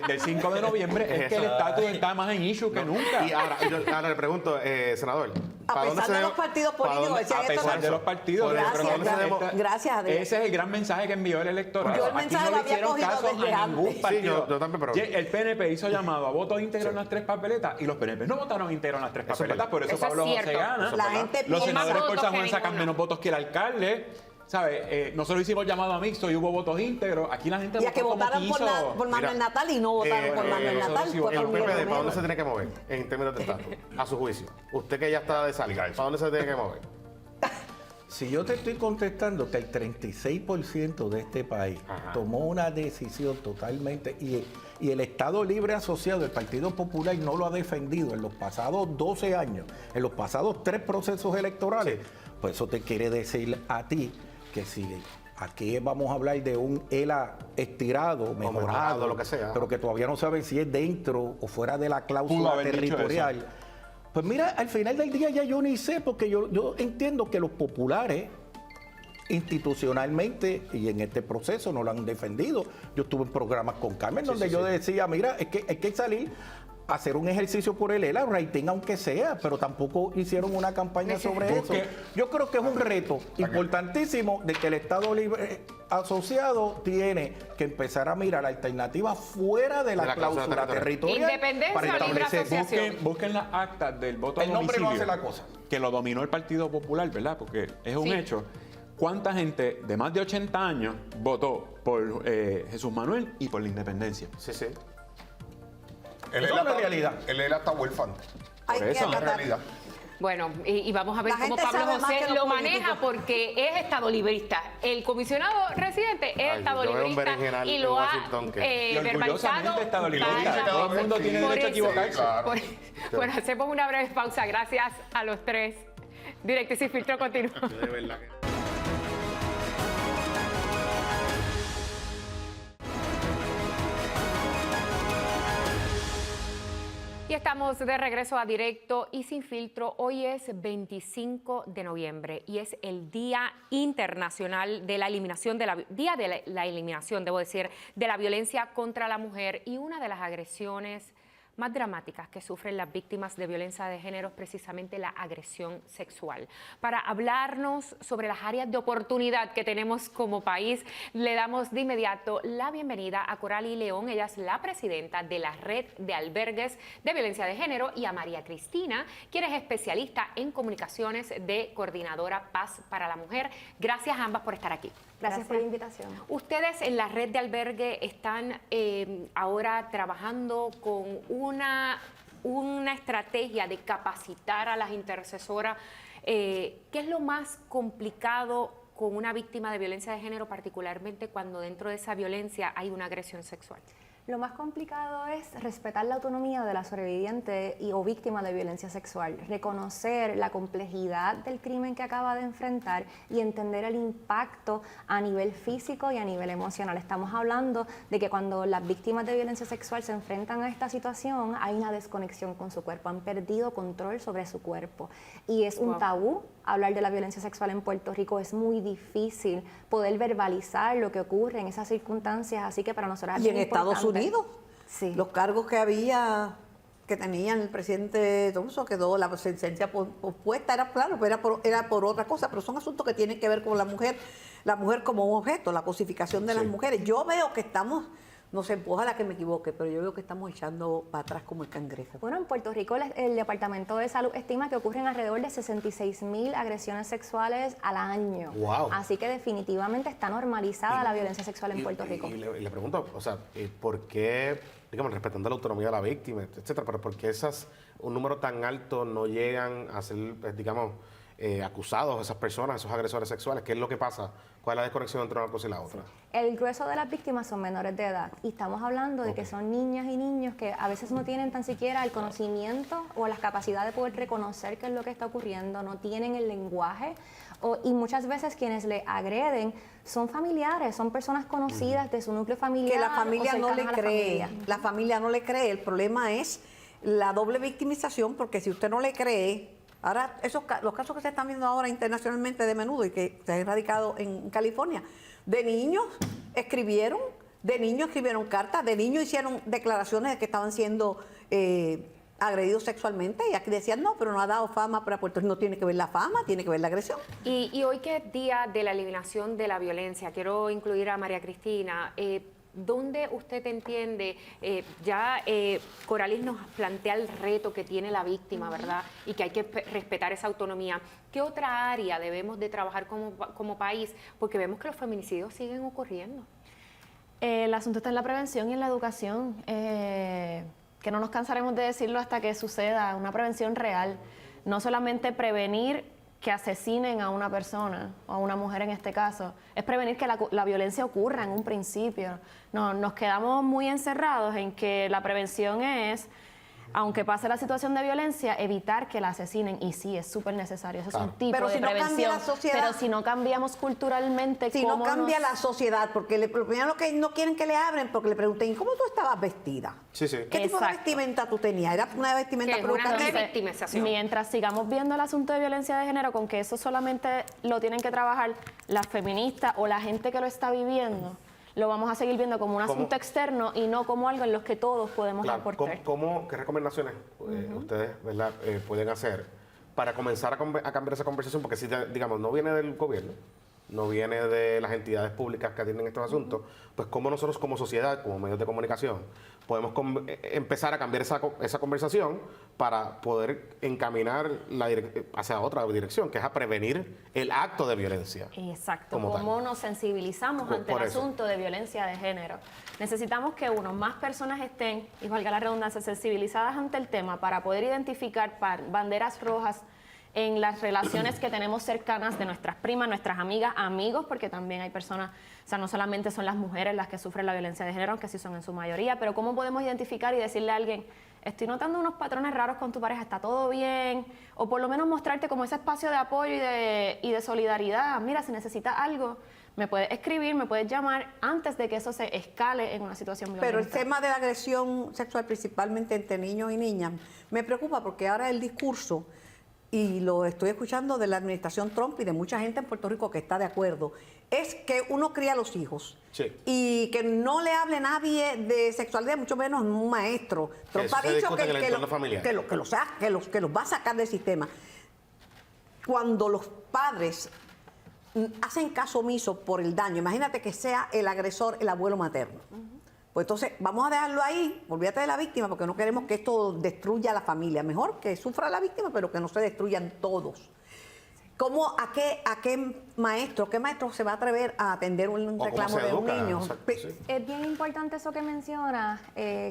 del 5 de noviembre es que el estatus está más en issue que nunca. Y ahora le pregunto, senador. A ¿para dónde pesar se de debe- los partidos para políticos, dónde- decían A esto pesar no- de los partidos. Por eso, Gracias, ¿dónde se gracias. debe- Gracias a Dios. Ese es el gran mensaje que envió el electorado. Yo el Aquí mensaje no lo le había hicieron cogido caso desde a ningún antes. partido. Sí, yo también, pero- El PNP hizo llamado a voto íntegro en las 3 papeletas y los PNP no votaron íntegro en las 3 Eso es papeletas. verdad. Por eso Eso es Pablo José cierto. gana. La gente Los piensa- senadores por votos San que Juan sacan ninguno. menos votos que el alcalde. ¿Sabes? Nosotros hicimos llamado a mixto y hubo votos íntegros. Aquí la gente Y a que votó como votaran por, quiso. por Manuel Mira, Natal y no votaron por Manuel nosotros Natal. sí fue El por Miguel PPD, ¿para dónde Romero. se tiene que mover en términos de estatus? A su juicio. Usted que ya está de salida, ¿para dónde se tiene que mover? Si yo te estoy contestando que el 36% de este país Ajá. tomó una decisión totalmente y el Estado Libre Asociado, el Partido Popular, no lo ha defendido en los pasados 12 años, en los pasados 3 procesos electorales, pues eso te quiere decir a ti que si aquí vamos a hablar de un ELA estirado, mejorado, mejorado, lo que sea. pero que todavía no saben si es dentro o fuera de la Pudo cláusula haber dicho territorial. Pues mira, al final del día ya yo ni sé, porque yo entiendo que los populares institucionalmente y en este proceso no lo han defendido. Yo estuve en programas con Carmen donde yo decía, mira, es que hay que salir a hacer un ejercicio por el ELA, rating aunque sea, pero tampoco hicieron una campaña sobre eso. Yo creo que es un reto importantísimo de que el Estado Libre Asociado tiene que empezar a mirar alternativas fuera de la cláusula territorial Independencia para o libre establecer asociación. Busquen las actas del voto a el nombre no domicilio, hace la cosa. que lo dominó el Partido Popular, ¿verdad? Porque es un Sí. hecho. ¿Cuánta gente de más de 80 años votó por Jesús Manuel y por la independencia? Sí, sí. El Eso ELA es una está- realidad. El ELA está huérfano. Hay Por que eso, Es la acatar. realidad. Bueno, y vamos a ver La cómo gente Pablo sabe más José que los lo políticos. maneja porque es estadolibrista. El comisionado residente es Ay, yo veo un estadolibrista berenjenal y en lo ha Washington que- Y verbalizado. orgullosamente estadolibrista. Vaya. Todo el mundo tiene Por derecho a eso. equivocarse. Sí, claro. Bueno, hacemos una breve pausa. Gracias a los tres. Directo y sin filtro continúa. De verdad que... Y estamos de regreso a Directo y Sin Filtro. Hoy es 25 de noviembre y es el Día Internacional de la Eliminación la eliminación, debo decir, de la violencia contra la mujer, y una de las agresiones más dramáticas que sufren las víctimas de violencia de género es precisamente la agresión sexual. Para hablarnos sobre las áreas de oportunidad que tenemos como país, le damos de inmediato la bienvenida a Coralie León. Ella es la presidenta de la Red de Albergues de Violencia de Género, y a María Cristina, quien es especialista en comunicaciones de Coordinadora Paz para la Mujer. Gracias a ambas por estar aquí. Gracias por la invitación. Ustedes en la red de albergue están ahora trabajando con una estrategia de capacitar a las intercesoras. ¿Qué es lo más complicado con una víctima de violencia de género, particularmente cuando dentro de esa violencia hay una agresión sexual? Lo más complicado es respetar la autonomía de la sobreviviente o víctima de violencia sexual, reconocer la complejidad del crimen que acaba de enfrentar y entender el impacto a nivel físico y a nivel emocional. Estamos hablando de que cuando las víctimas de violencia sexual se enfrentan a esta situación, hay una desconexión con su cuerpo, han perdido control sobre su cuerpo. Y es un tabú hablar de la violencia sexual en Puerto Rico, es muy difícil poder verbalizar lo que ocurre en esas circunstancias, así que para nosotros es Y en bien Estados importante. Unidos, Sí. los cargos que había que tenía el presidente Thompson, quedó la sentencia pospuesta, era claro, pero era por otra cosa, pero son asuntos que tienen que ver con la mujer como un objeto, la cosificación de las mujeres. Yo veo que estamos, no sé, ojalá que me equivoque, pero yo veo que estamos echando para atrás como el cangrejo. Bueno, en Puerto Rico el Departamento de Salud estima que ocurren alrededor de 66,000 agresiones sexuales al año. Wow. Así que definitivamente está normalizada la violencia sexual en Puerto Rico. Y le pregunto, o sea, ¿por qué, digamos, respetando la autonomía de la víctima, etcétera, pero por qué un número tan alto no llegan a ser, digamos, acusados esas personas, esos agresores sexuales? ¿Qué es lo que pasa? ¿Cuál es la desconexión entre una cosa y la otra? El grueso de las víctimas son menores de edad y estamos hablando de que son niñas y niños que a veces no tienen tan siquiera el conocimiento o las capacidades de poder reconocer qué es lo que está ocurriendo, no tienen el lenguaje y muchas veces quienes le agreden son familiares, son personas conocidas de su núcleo familiar. Que la familia o no le cercanas a la cree, familia. la familia no le cree. El problema es la doble victimización, porque si usted no le cree, ahora los casos que se están viendo ahora internacionalmente de menudo y que se han erradicado en California, de niños escribieron cartas, de niños hicieron declaraciones de que estaban siendo agredidos sexualmente y aquí decían, no, pero no ha dado fama para Puerto Rico. No tiene que ver la fama, tiene que ver la agresión. Y hoy que es día de la eliminación de la violencia, quiero incluir a María Cristina. ¿Dónde usted entiende, Coralis nos plantea el reto que tiene la víctima, ¿verdad? Y que hay que respetar esa autonomía. ¿Qué otra área debemos de trabajar como país? Porque vemos que los feminicidios siguen ocurriendo. El asunto está en la prevención y en la educación, que no nos cansaremos de decirlo hasta que suceda, una prevención real. No solamente prevenir que asesinen a una persona, o a una mujer en este caso, es prevenir que la violencia ocurra en un principio. No, nos quedamos muy encerrados en que la prevención es, aunque pase la situación de violencia, evitar que la asesinen. Y sí, es súper necesario, eso es un tipo pero de si no prevención. cambia la sociedad, pero si no cambiamos culturalmente, si no cambia la sociedad, porque lo primero que no quieren que le abren, porque le pregunten, ¿cómo tú estabas vestida? Sí, sí. ¿Qué tipo de Exacto. vestimenta tú tenías? ¿Era una vestimenta Que es una provocante? revictimización. Mientras sigamos viendo el asunto de violencia de género con que eso solamente lo tienen que trabajar las feministas o la gente que lo está viviendo, lo vamos a seguir viendo como un asunto externo y no como algo en lo que todos podemos Claro, aportar. ¿qué recomendaciones ustedes, ¿verdad? Pueden hacer para comenzar a cambiar esa conversación? Porque si, digamos, no viene del gobierno, no viene de las entidades públicas que atienden estos asuntos, pues cómo nosotros como sociedad, como medios de comunicación, podemos empezar a cambiar esa conversación para poder encaminar hacia otra dirección, que es a prevenir el acto de violencia. Exacto, como cómo tal. nos sensibilizamos ante Por el eso. asunto de violencia de género. Necesitamos que más personas estén, y valga la redundancia, sensibilizadas ante el tema para poder identificar banderas rojas en las relaciones que tenemos cercanas de nuestras primas, nuestras amigas, amigos, porque también hay personas, o sea, no solamente son las mujeres las que sufren la violencia de género, aunque sí son en su mayoría, pero cómo podemos identificar y decirle a alguien, estoy notando unos patrones raros con tu pareja, ¿está todo bien? O por lo menos mostrarte como ese espacio de apoyo y de solidaridad. Mira, si necesitas algo, me puedes escribir, me puedes llamar antes de que eso se escale en una situación violenta. Pero el tema de la agresión sexual, principalmente entre niños y niñas, me preocupa porque ahora el discurso, y lo estoy escuchando de la administración Trump y de mucha gente en Puerto Rico que está de acuerdo, es que uno cría a los hijos y que no le hable nadie de sexualidad, mucho menos un maestro. Trump ha dicho que los va a sacar del sistema. Cuando los padres hacen caso omiso por el daño, imagínate que sea el agresor el abuelo materno. Pues entonces vamos a dejarlo ahí, olvídate de la víctima, porque no queremos que esto destruya a la familia. Mejor que sufra la víctima, pero que no se destruyan todos. ¿Qué maestro se va a atrever a atender un reclamo de un niño? Exacto, sí. Es bien importante eso que mencionas,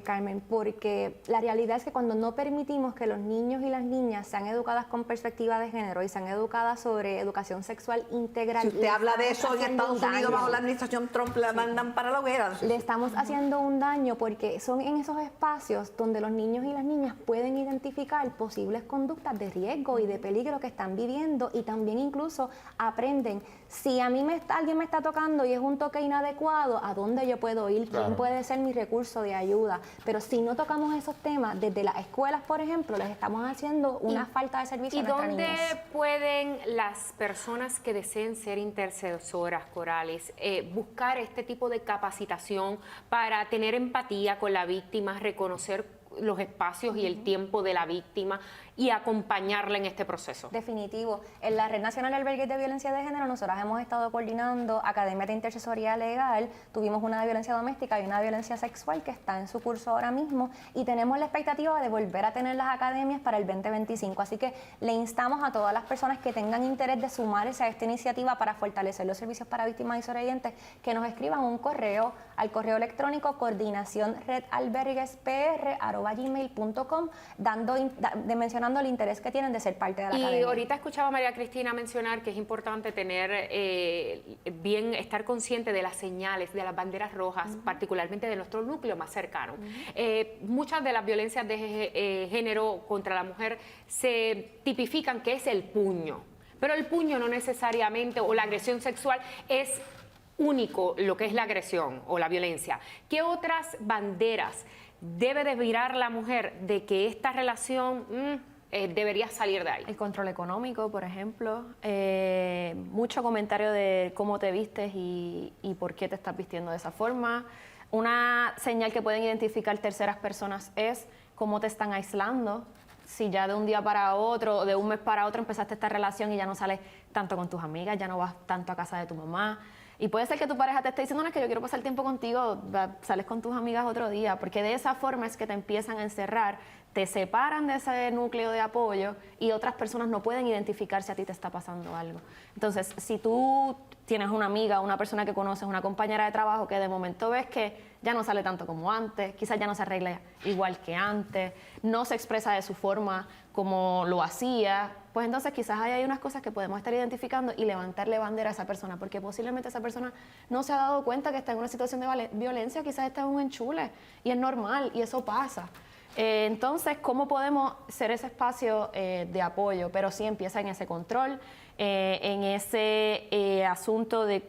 Carmen, porque la realidad es que cuando no permitimos que los niños y las niñas sean educadas con perspectiva de género y sean educadas sobre educación sexual integral... Si usted habla de eso en haciendo Estados un Unidos daño. bajo la administración Trump, la mandan para la hoguera. Le estamos haciendo un daño porque son en esos espacios donde los niños y las niñas pueden identificar posibles conductas de riesgo y de peligro que están viviendo y también incluso aprenden si a mí alguien me está tocando y es un toque inadecuado, ¿a dónde yo puedo ir? ¿Quién puede ser mi recurso de ayuda? Pero si no tocamos esos temas desde las escuelas, por ejemplo, les estamos haciendo una falta de servicio a nuestras ¿Y dónde niñas. pueden las personas que deseen ser intercesoras, Coralis, buscar este tipo de capacitación para tener empatía con la víctima, reconocer los espacios y el tiempo de la víctima y acompañarla en este proceso. Definitivo. En la Red Nacional de Albergues de Violencia de Género, nosotras hemos estado coordinando academias de intercesoría legal. Tuvimos una de violencia doméstica y una de violencia sexual que está en su curso ahora mismo y tenemos la expectativa de volver a tener las academias para el 2025. Así que le instamos a todas las personas que tengan interés de sumarse a esta iniciativa para fortalecer los servicios para víctimas y sobrevivientes que nos escriban un correo al correo electrónico coordinacionredalberguespr@gmail.com mencionando el interés que tienen de ser parte de la academia. Y ahorita escuchaba a María Cristina mencionar que es importante tener estar consciente de las señales, de las banderas rojas, particularmente de nuestro núcleo más cercano. Muchas de las violencias de género contra la mujer se tipifican que es el puño, pero el puño no necesariamente, o la agresión sexual es único lo que es la agresión o la violencia. ¿Qué otras banderas debe de mirar la mujer de que esta relación debería salir de ahí? El control económico, por ejemplo. Mucho comentario de cómo te vistes y por qué te estás vistiendo de esa forma. Una señal que pueden identificar terceras personas es cómo te están aislando. Si ya de un día para otro, o de un mes para otro empezaste esta relación y ya no sales tanto con tus amigas, ya no vas tanto a casa de tu mamá. Y puede ser que tu pareja te esté diciendo, no, es que yo quiero pasar tiempo contigo, sales con tus amigas otro día, porque de esa forma es que te empiezan a encerrar, te separan de ese núcleo de apoyo y otras personas no pueden identificar si a ti te está pasando algo. Entonces, si tú tienes una amiga, una persona que conoces, una compañera de trabajo que de momento ves que ya no sale tanto como antes, quizás ya no se arregla igual que antes, no se expresa de su forma como lo hacía, pues entonces quizás hay unas cosas que podemos estar identificando y levantarle bandera a esa persona, porque posiblemente esa persona no se ha dado cuenta que está en una situación de violencia, quizás está en un enchule y es normal y eso pasa. Entonces, ¿cómo podemos ser ese espacio de apoyo? Pero sí empieza en ese control, en ese asunto de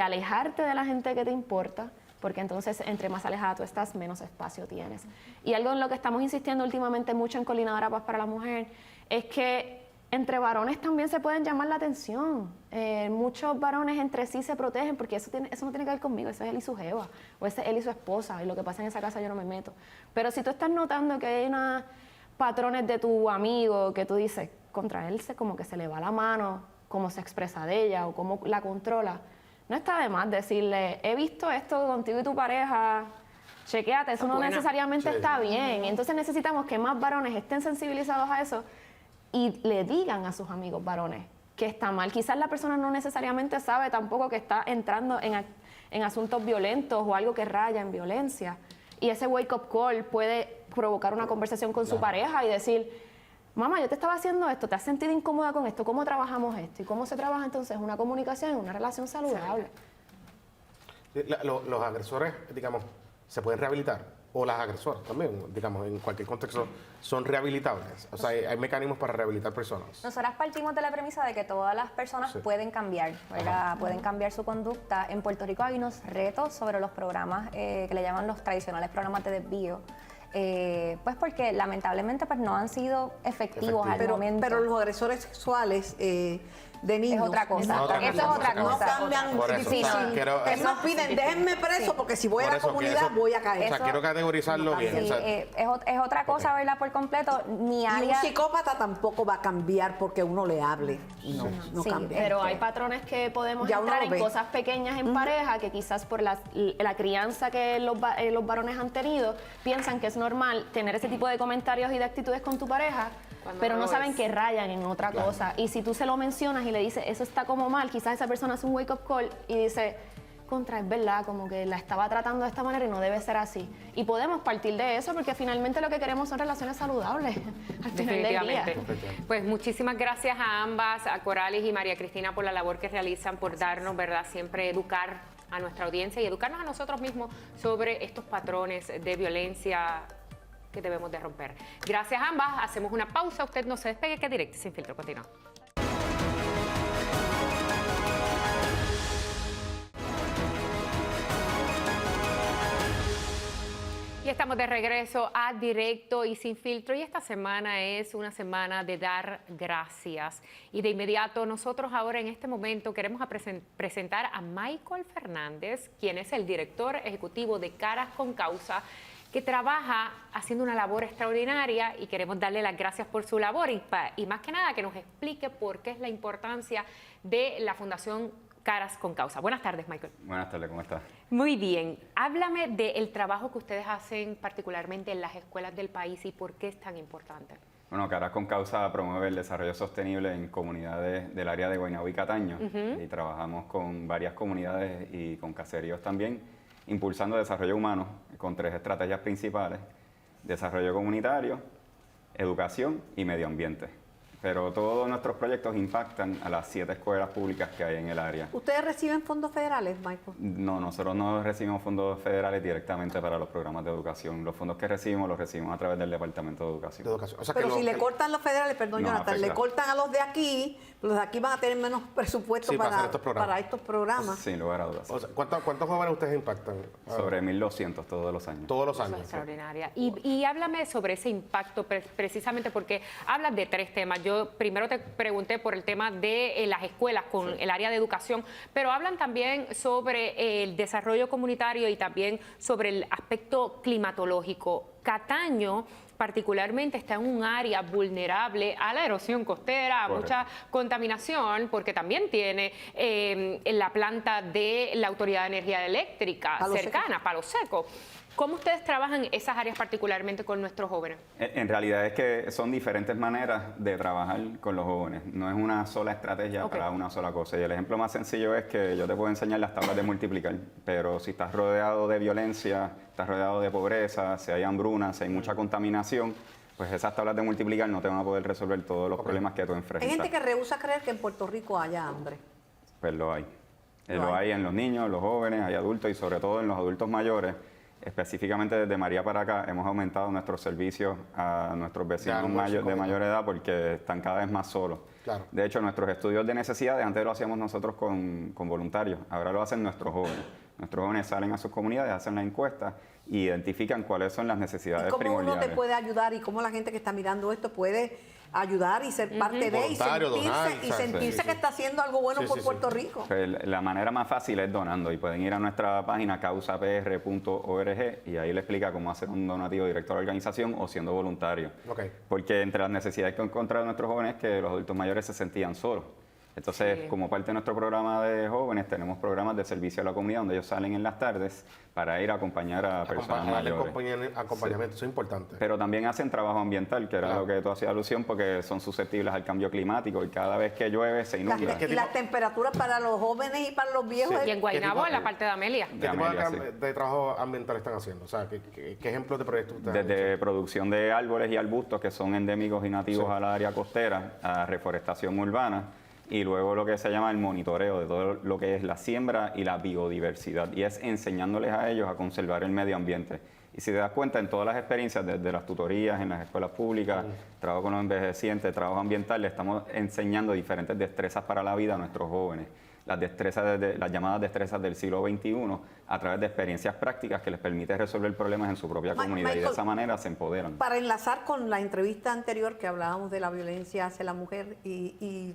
alejarte de la gente que te importa, porque entonces entre más alejada tú estás, menos espacio tienes. Y algo en lo que estamos insistiendo últimamente mucho en Coordinadora Paz para la Mujer es que entre varones también se pueden llamar la atención. Muchos varones entre sí se protegen porque eso no tiene que ver conmigo, eso es él y su jeva, o ese es él y su esposa, y lo que pasa en esa casa yo no me meto. Pero si tú estás notando que hay unos patrones de tu amigo que tú dices, contra él como que se le va la mano, cómo se expresa de ella o cómo la controla, no está de más decirle, he visto esto contigo y tu pareja, chequéate, eso no necesariamente está bien. Entonces necesitamos que más varones estén sensibilizados a eso y le digan a sus amigos varones que está mal. Quizás la persona no necesariamente sabe tampoco que está entrando en asuntos violentos o algo que raya en violencia. Y ese wake-up call puede provocar una conversación con su pareja y decir, mamá, yo te estaba haciendo esto, ¿te has sentido incómoda con esto? ¿Cómo trabajamos esto? ¿Y cómo se trabaja entonces una comunicación en una relación saludable? Los agresores, digamos, se pueden rehabilitar, o las agresoras también, digamos, en cualquier contexto, son rehabilitables. O sea, hay mecanismos para rehabilitar personas. Nosotras partimos de la premisa de que todas las personas pueden cambiar, ¿verdad? Pueden cambiar su conducta. En Puerto Rico hay unos retos sobre los programas que le llaman los tradicionales programas de desvío. Pues porque lamentablemente pues no han sido efectivos al momento. Pero los agresores sexuales de niños. Es otra cosa. Eso es otra No cosa. cambian. Por eso, Sí, o sea, sí. quiero- Nos piden, déjenme preso porque si voy a Por la eso que comunidad eso- voy a caer. O sea, quiero categorizarlo bien. Sí, o sea, es otra cosa, ¿verdad? Por completo, mi Y un área... psicópata tampoco va a cambiar porque uno le hable. No Sí, cambia. Pero hay patrones que podemos Ya uno entrar lo en ve. cosas pequeñas en pareja que quizás por la crianza que los varones han tenido piensan que es normal tener ese tipo de comentarios y de actitudes con tu pareja, Cuando pero no no lo saben es. que rayan en otra cosa. Y si tú se lo mencionas y le dices, eso está como mal, quizás esa persona hace un wake up call y dice, contra, es verdad, como que la estaba tratando de esta manera y no debe ser así. Y podemos partir de eso porque finalmente lo que queremos son relaciones saludables al final del día. Definitivamente. Pues muchísimas gracias a ambas, a Coralis y María Cristina, por la labor que realizan, por darnos, ¿verdad?, siempre educar a nuestra audiencia y educarnos a nosotros mismos sobre estos patrones de violencia que debemos de romper. Gracias a ambas. Hacemos una pausa. Usted no se despegue, que Directo y Sin Filtro continúa. Y estamos de regreso a Directo y Sin Filtro, y esta semana es una semana de dar gracias. Y de inmediato nosotros ahora en este momento queremos presentar a Michael Fernández, quien es el director ejecutivo de Caras con Causa, que trabaja haciendo una labor extraordinaria y queremos darle las gracias por su labor y más que nada que nos explique por qué es la importancia de la Fundación Caras con Causa. Buenas tardes, Michael. Buenas tardes, ¿cómo estás? Muy bien. Háblame del trabajo que ustedes hacen particularmente en las escuelas del país y por qué es tan importante. Bueno, Caras con Causa promueve el desarrollo sostenible en comunidades del área de Guaynabo y Cataño y trabajamos con varias comunidades y con caseríos también, impulsando desarrollo humano con 3 estrategias principales: desarrollo comunitario, educación y medio ambiente. Pero todos nuestros proyectos impactan a las 7 escuelas públicas que hay en el área. ¿Ustedes reciben fondos federales, Michael? No, nosotros no recibimos fondos federales directamente para los programas de educación. Los fondos que recibimos los recibimos a través del Departamento de Educación. O sea, Pero que si le cortan los federales, perdón, Nos Jonathan, le afecta. cortan a los de aquí van a tener menos presupuesto Sí, para para, hacer estos programas. para estos programas. Sin lugar a dudas. O sea, ¿cuántos jóvenes ustedes impactan? Sobre 1.200 todos los años. Todos los Eso es años. extraordinaria. Y háblame sobre ese impacto precisamente porque hablas de 3 temas. Yo primero te pregunté por el tema de las escuelas con el área de educación, pero hablan también sobre el desarrollo comunitario y también sobre el aspecto climatológico. Cataño particularmente está en un área vulnerable a la erosión costera, a mucha contaminación, porque también tiene la planta de la Autoridad de Energía Eléctrica Palo cercana, Palo Seco. ¿Cómo ustedes trabajan esas áreas particularmente con nuestros jóvenes? En realidad es que son diferentes maneras de trabajar con los jóvenes. No es una sola estrategia para una sola cosa. Y el ejemplo más sencillo es que yo te puedo enseñar las tablas de multiplicar, pero si estás rodeado de violencia, estás rodeado de pobreza, si hay hambruna, si hay mucha contaminación, pues esas tablas de multiplicar no te van a poder resolver todos los problemas que tú enfrentas. Hay gente que rehúsa creer que en Puerto Rico haya hambre. Pues lo hay. Lo hay en los niños, los jóvenes, hay adultos y sobre todo en los adultos mayores. Específicamente desde María para acá hemos aumentado nuestros servicios a nuestros vecinos de mayor edad porque están cada vez más solos. Claro. De hecho, nuestros estudios de necesidades antes lo hacíamos nosotros con voluntarios, ahora lo hacen nuestros jóvenes. Nuestros jóvenes salen a sus comunidades, hacen la encuesta y identifican cuáles son las necesidades ¿Y cómo uno primordiales. te puede ayudar y cómo la gente que está mirando esto puede ayudar y ser parte de y Voluntario, donar, sentirse que está haciendo algo bueno por Puerto Rico? Pues la manera más fácil es donando y pueden ir a nuestra página causapr.org y ahí le explica cómo hacer un donativo directo a la organización o siendo voluntario. Porque entre las necesidades que encontraron nuestros jóvenes es que los adultos mayores se sentían solos. Entonces, como parte de nuestro programa de jóvenes, tenemos programas de servicio a la comunidad donde ellos salen en las tardes para ir a acompañar a personas mayores. Acompañamiento, eso es importante. Pero también hacen trabajo ambiental, que era lo que tú hacías alusión, porque son susceptibles al cambio climático y cada vez que llueve se inunda. Y las temperaturas para los jóvenes y para los viejos. Y en Guaynabo, en la parte de Amelia. ¿Qué tipo de trabajo ambiental están haciendo? O sea, ¿qué ejemplos de proyectos ustedes han Desde hecho? producción de árboles y arbustos que son endémicos y nativos a la área costera, a reforestación urbana, y luego lo que se llama el monitoreo de todo lo que es la siembra y la biodiversidad, y es enseñándoles a ellos a conservar el medio ambiente. Y si te das cuenta, en todas las experiencias, desde las tutorías, en las escuelas públicas, trabajo con los envejecientes, trabajo ambiental, le estamos enseñando diferentes destrezas para la vida a nuestros jóvenes. Las llamadas destrezas del siglo XXI, a través de experiencias prácticas que les permite resolver problemas en su propia comunidad, y de esa manera se empoderan. Para enlazar con la entrevista anterior que hablábamos de la violencia hacia la mujer y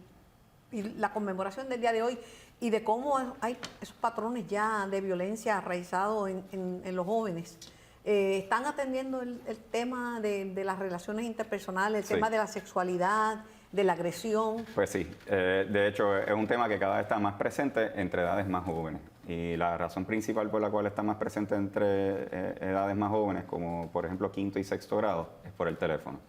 la conmemoración del día de hoy y de cómo hay esos patrones ya de violencia arraizados en los jóvenes. ¿Están atendiendo el tema de las relaciones interpersonales, el tema de la sexualidad, de la agresión? Pues sí, de hecho es un tema que cada vez está más presente entre edades más jóvenes. Y la razón principal por la cual está más presente entre edades más jóvenes, como por ejemplo 5º y 6º grado, es por el teléfono.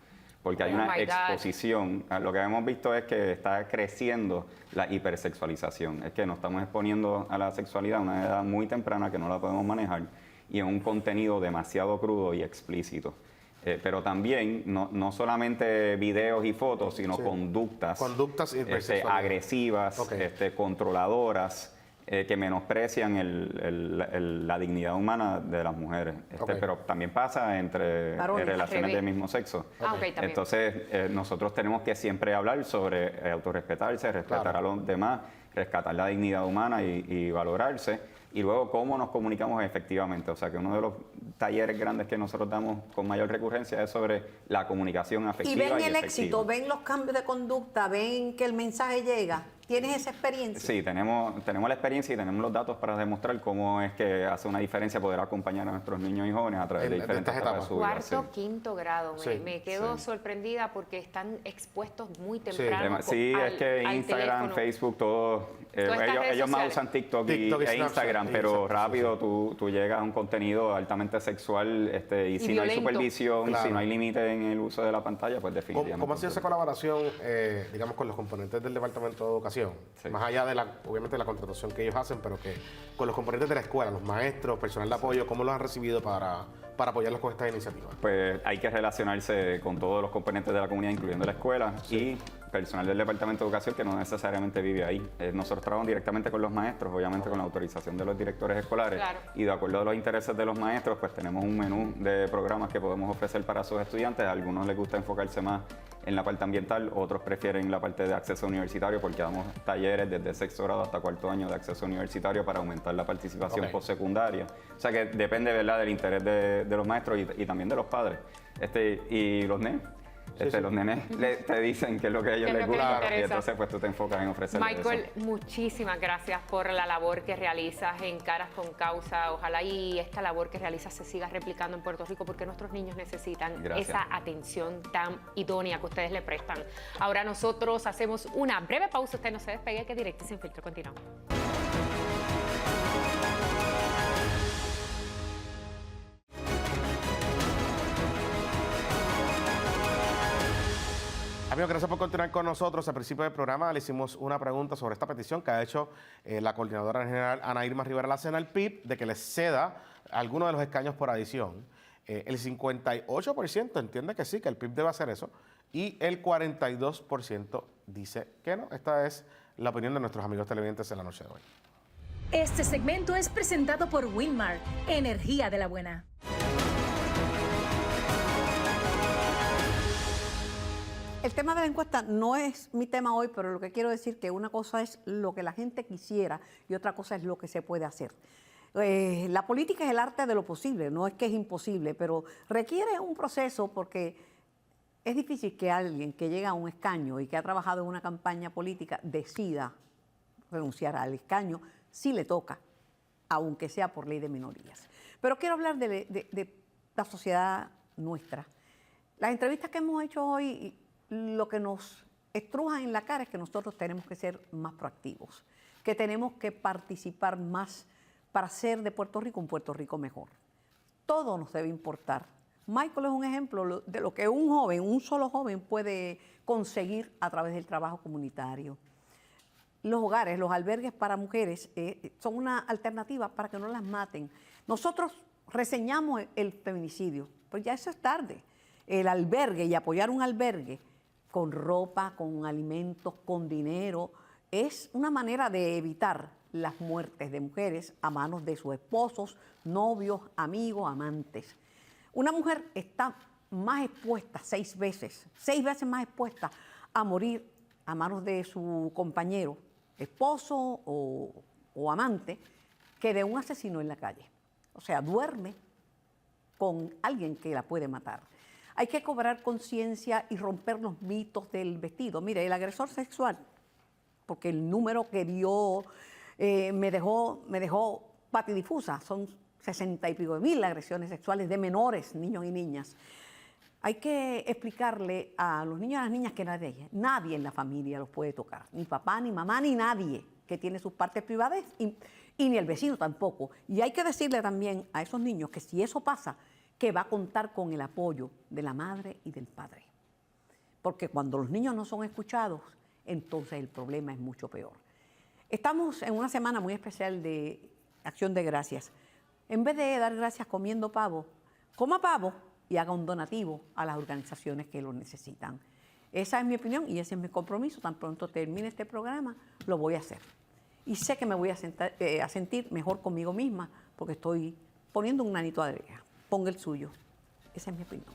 Porque hay una exposición. Lo que hemos visto es que está creciendo la hipersexualización. Es que nos estamos exponiendo a la sexualidad a una edad muy temprana que no la podemos manejar y en un contenido demasiado crudo y explícito. Pero también no solamente videos y fotos, sino conductas agresivas, controladoras, que menosprecian la dignidad humana de las mujeres. Pero también pasa entre relaciones del mismo sexo. Entonces, nosotros tenemos que siempre hablar sobre autorrespetarse, respetar a los demás, rescatar la dignidad humana y valorarse. Y luego, cómo nos comunicamos efectivamente. O sea, que uno de los talleres grandes que nosotros damos con mayor recurrencia es sobre la comunicación afectiva y ven el efectiva. éxito, ven los cambios de conducta, ven que el mensaje llega. ¿Tienes esa experiencia? Sí, tenemos la experiencia y tenemos los datos para demostrar cómo es que hace una diferencia poder acompañar a nuestros niños y jóvenes a través de diferentes etapas de su vida. Cuarto, Sí. quinto grado. Me quedo sorprendida porque están expuestos muy temprano. Sí, es que al Instagram, teléfono. Facebook, todo. Todas estas redes Ellos más sociales. usan TikTok TikTok y e Snapchat, Instagram, y pero Snapchat, rápido tú llegas a un contenido altamente sexual y si no hay violento. supervisión, Claro. si no hay límite en el uso de la pantalla, pues definitivamente. ¿Cómo ha sido esa colaboración, digamos, con los componentes del Departamento de Educación? Sí. Más allá de obviamente, de la contratación que ellos hacen, pero que con los componentes de la escuela, los maestros, personal de apoyo, ¿cómo los han recibido para apoyarlos con estas iniciativas? Pues hay que relacionarse con todos los componentes de la comunidad, incluyendo la escuela y personal del Departamento de Educación que no necesariamente vive ahí. Nosotros trabajamos directamente con los maestros, obviamente con la autorización de los directores escolares. Claro. Y de acuerdo a los intereses de los maestros, pues tenemos un menú de programas que podemos ofrecer para sus estudiantes. A algunos les gusta enfocarse más en la parte ambiental, otros prefieren la parte de acceso universitario porque damos talleres desde sexto grado hasta cuarto año de acceso universitario para aumentar la participación postsecundaria. O sea que depende, ¿verdad?, del interés de los maestros y también de los padres y los nenes. Los nenes te dicen qué es lo que a ellos ¿Qué es les lo que les gusta y interesa? entonces pues tú te enfocas en ofrecerles Michael, eso. muchísimas gracias por la labor que realizas en Caras con Causa. Ojalá y esta labor que realizas se siga replicando en Puerto Rico porque nuestros niños necesitan Gracias. esa atención tan idónea que ustedes le prestan. Ahora nosotros hacemos una breve pausa. Usted no se despegue, que Directo y Sin Filtro continuamos. Amigos, gracias por continuar con nosotros. Al principio del programa le hicimos una pregunta sobre esta petición que ha hecho la coordinadora general Ana Irma Rivera Lacena al PIB de que les ceda algunos de los escaños por adición. El 58% entiende que sí, que el PIB debe hacer eso, y el 42% dice que no. Esta es la opinión de nuestros amigos televidentes en la noche de hoy. Este segmento es presentado por Winmar, energía de la buena. El tema de la encuesta no es mi tema hoy, pero lo que quiero decir que una cosa es lo que la gente quisiera y otra cosa es lo que se puede hacer. La política es el arte de lo posible, no es que es imposible, pero requiere un proceso porque es difícil que alguien que llega a un escaño y que ha trabajado en una campaña política decida renunciar al escaño si le toca, aunque sea por ley de minorías. Pero quiero hablar de la sociedad nuestra. Las entrevistas que hemos hecho hoy, lo que nos estruja en la cara es que nosotros tenemos que ser más proactivos, que tenemos que participar más para hacer de Puerto Rico un Puerto Rico mejor. Todo nos debe importar. Michael es un ejemplo de lo que un solo joven puede conseguir a través del trabajo comunitario. Los hogares, los albergues para mujeres son una alternativa para que no las maten. Nosotros reseñamos el feminicidio, pero ya eso es tarde. El albergue y apoyar un albergue con ropa, con alimentos, con dinero, es una manera de evitar las muertes de mujeres a manos de sus esposos, novios, amigos, amantes. Una mujer está más expuesta 6 veces más expuesta a morir a manos de su compañero, esposo o amante, que de un asesino en la calle. O sea, duerme con alguien que la puede matar. Hay que cobrar conciencia y romper los mitos del vestido. Mire, el agresor sexual, porque el número que dio me dejó patidifusa, son 60 y pico de mil agresiones sexuales de menores, niños y niñas. Hay que explicarle a los niños y a las niñas que nadie en la familia los puede tocar, ni papá, ni mamá, ni nadie que tiene sus partes privadas y ni el vecino tampoco. Y hay que decirle también a esos niños que si eso pasa, que va a contar con el apoyo de la madre y del padre. Porque cuando los niños no son escuchados, entonces el problema es mucho peor. Estamos en una semana muy especial de Acción de Gracias. En vez de dar gracias comiendo pavo, coma pavo y haga un donativo a las organizaciones que lo necesitan. Esa es mi opinión y ese es mi compromiso. Tan pronto termine este programa, lo voy a hacer. Y sé que me voy a sentir mejor conmigo misma porque estoy poniendo un granito de arena. Ponga el suyo. Esa es mi opinión.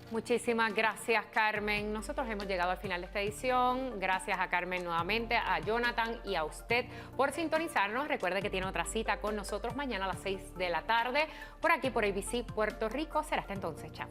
Muchísimas gracias, Carmen. Nosotros hemos llegado al final de esta edición. Gracias a Carmen nuevamente, a Jonathan y a usted por sintonizarnos. Recuerde que tiene otra cita con nosotros mañana a las 6 de la tarde por aquí por ABC Puerto Rico. Será hasta entonces. Chao.